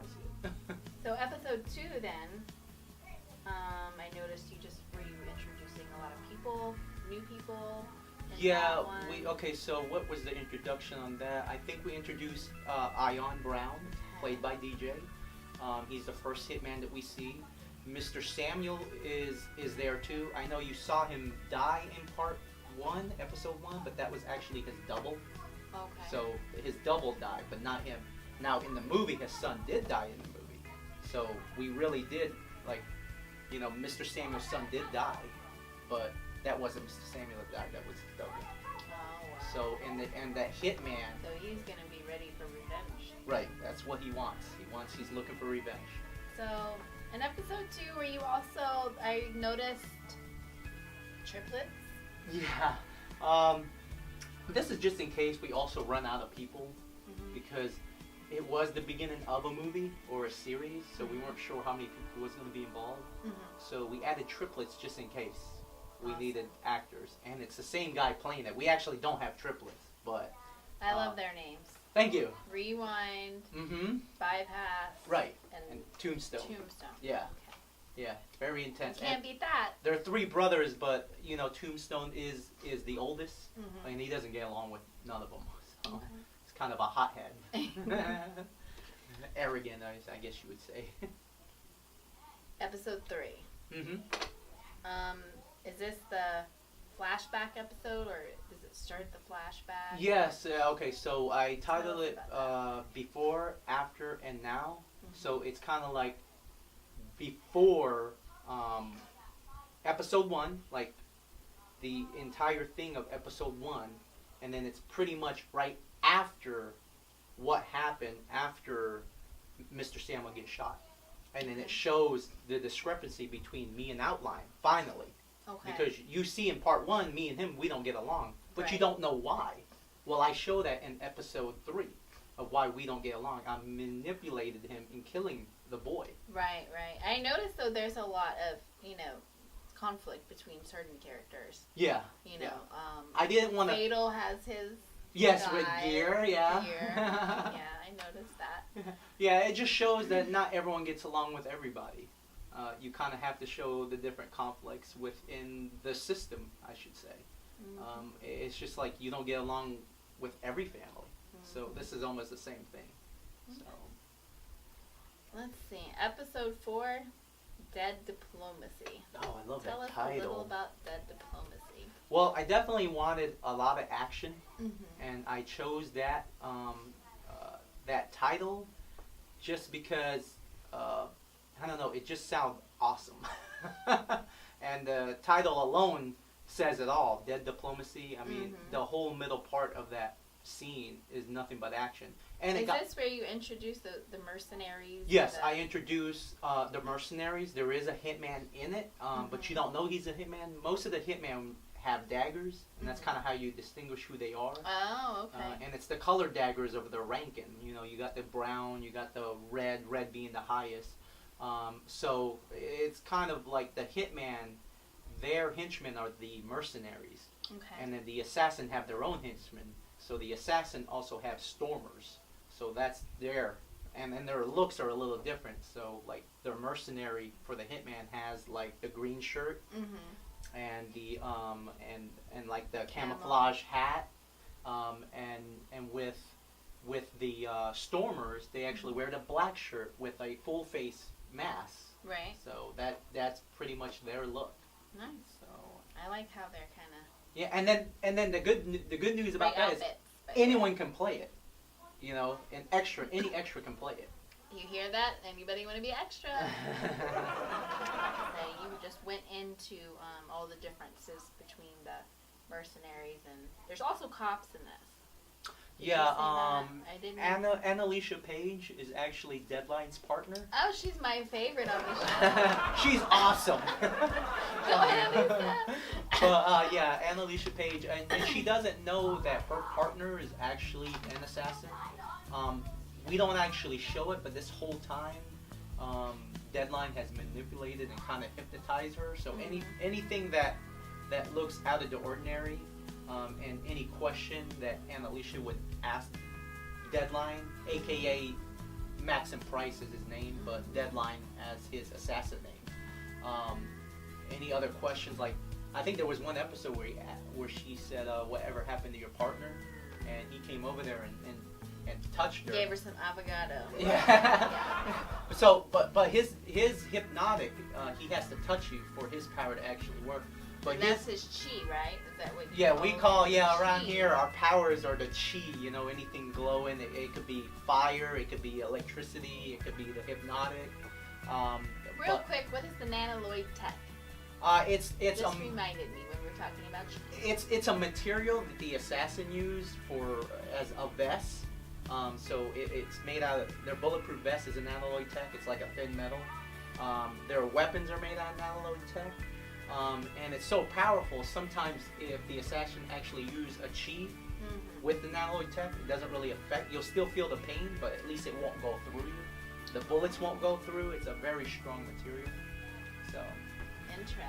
want to see it. So episode 2 then, I noticed were you introducing a lot of people, new people? Yeah, okay, so what was the introduction on that? I think we introduced Ion Brown, played by DJ. He's the first hitman that we see. Mr. Samuel is there too. I know you saw him die in part 1, episode 1, but that was actually his double. Okay. So his double died, but not him. Now in the movie, his son did die in the movie. So we really did, like, you know, Mr. Samuel's son did die, but that wasn't Mr. Samuel that died, that was his double. Oh, wow. So, and that hitman... So he's going to be ready for revenge. Right, that's what he wants. He's looking for revenge. So, in episode 2, were you also, I noticed, triplets? Yeah. This is just in case we also run out of people, because it was the beginning of a movie or a series, so we weren't sure how many people was going to be involved. So we added triplets just in case we needed actors, and it's the same guy playing it. We actually don't have triplets, but I love their names. Thank you. Rewind, Bypass, right, and Tombstone. Yeah. Okay. Yeah, very intense. You can't beat that. There are 3 brothers, but you know Tombstone is the oldest, and he doesn't get along with none of them. So it's kind of a hothead, arrogant, I guess you would say. Episode 3. Is this the flashback episode, or does it start the flashback? Yes. Okay. So I titled it Before, After, and Now. So it's kind of like before episode 1, like the entire thing of episode 1, and then it's pretty much right after what happened after Mr. Samuel gets shot. And then it shows the discrepancy between me and Outline, finally. Okay. Because you see in part 1, me and him, we don't get along. But you don't know why. Well, I show that in episode 3 of why we don't get along. I manipulated him in killing the boy. Right. I noticed, though, there's a lot of, conflict between certain characters. Yeah. I didn't want to... Fatal has his... Yes, guy, with Gear, yeah. Yeah, I noticed that. Yeah, it just shows that not everyone gets along with everybody. You kind of have to show the different conflicts within the system, I should say. It's just like you don't get along with every family. So this is almost the same thing. So. Let's see. Episode 4, Dead Diplomacy. Oh, I love Tell that us title. a little about Dead Diplomacy. Well, I definitely wanted a lot of action, and I chose that that title just because I don't know, it just sounds awesome. And the title alone says it all. Dead Diplomacy. I mean, the whole middle part of that scene is nothing but action. And is this where you introduce the mercenaries? Yes, I introduce the mercenaries. There is a hitman in it, but you don't know he's a hitman. Most of the hitmen have daggers, and that's kind of how you distinguish who they are. Oh, okay. And it's the colored daggers of the ranking. You know, you got the brown, you got the red being the highest. So it's kind of like the hitman, their henchmen are the mercenaries. Okay. And then the assassin have their own henchmen. So the assassin also have stormers. So that's their, and their looks are a little different. So like the mercenary for the hitman has like the green shirt, and the and like the camouflage hat, and with the stormers, they actually wear the black shirt with a full face mask. Right. So that's pretty much their look. Nice. So I like how they're kind of. Yeah, and then the good news about that is anyone can play it. You know, any extra can play it. You hear that? Anybody want to be extra? You just went into all the differences between the mercenaries, and there's also cops in this. Annalicia Page is actually Deadline's partner. Oh, she's my favorite on the show. She's awesome. Go ahead, Lisa. But Annalicia Page, and she doesn't know that her partner is actually an assassin. We don't actually show it, but this whole time, Deadline has manipulated and kind of hypnotized her. So anything that looks out of the ordinary, and any question that Annalicia would ask Deadline, aka Maxim Price is his name, but Deadline as his assassin name. Any other questions? Like, I think there was one episode where she said, "Whatever happened to your partner?" And he came over there and touched her. Gave her some avocado. Yeah. So, but his hypnotic, he has to touch you for his power to actually work. But and that's his chi, right? Is that what? We call around chi. here our powers are the chi. You know, anything glowing. It could be fire. It could be electricity. It could be the hypnotic. Real quick, what is the nanolloid tech? It's Just reminded me when we were talking about chi. It's a material that the assassin used as a vest. So it's made out of, their bulletproof vest is a nanolloid tech. It's like a thin metal. Their weapons are made out of nanolloid tech. And it's so powerful, sometimes if the assassin actually use a chi with the nanolloid tech, it doesn't really affect, you'll still feel the pain, but at least it won't go through you. The bullets won't go through. It's a very strong material. So Interesting.